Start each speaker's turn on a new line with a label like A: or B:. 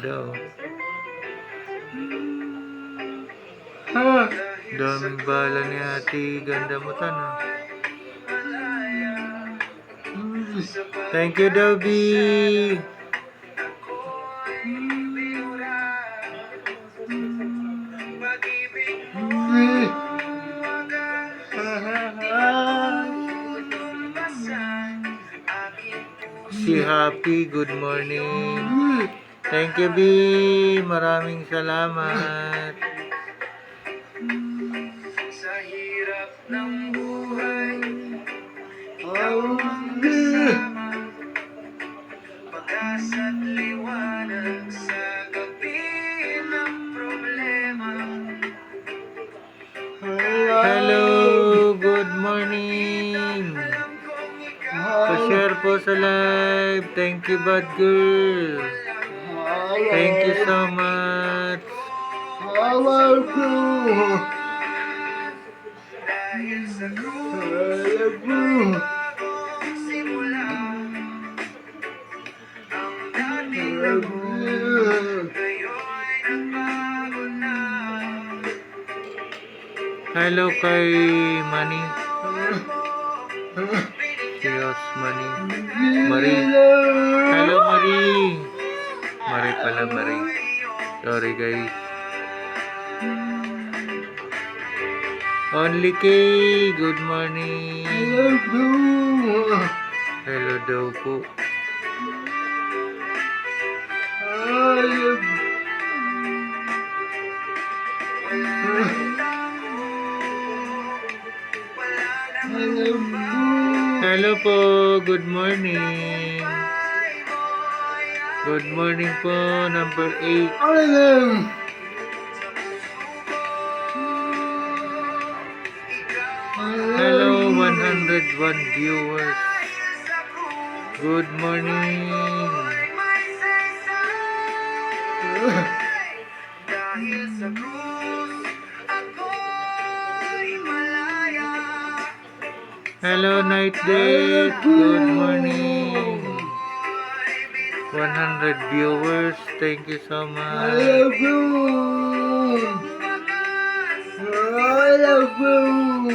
A: daw. Ha? Daming bala ni ate. Ganda mo tanong. Thank you, Dobby. Si Happy, good morning. Thank you, B. Maraming salamat. Sa hirap ng buhay, ikaw ang kasama. Pag-asa't liwanag sa gabi ng problema. Hello, good morning. Pa-share po sa live. Thank you, bad girl. Thank you so much. Dahil sa krus, bagong simula. Ang dating lagot, ngayon nagbago na. Hello kay Manny. Cheers, Manny. Marie. Hello, Marie. Marie pala, Marie. Sorry, guys. Only K, good morning. Hello daw po. Hello po, good morning. Good morning po, number 8. Hello, 101 viewers. Good morning. Dahil sa krus, ako'y malaya. Hello, Night Date. Good morning. 100 viewers. Thank you so much. I love you.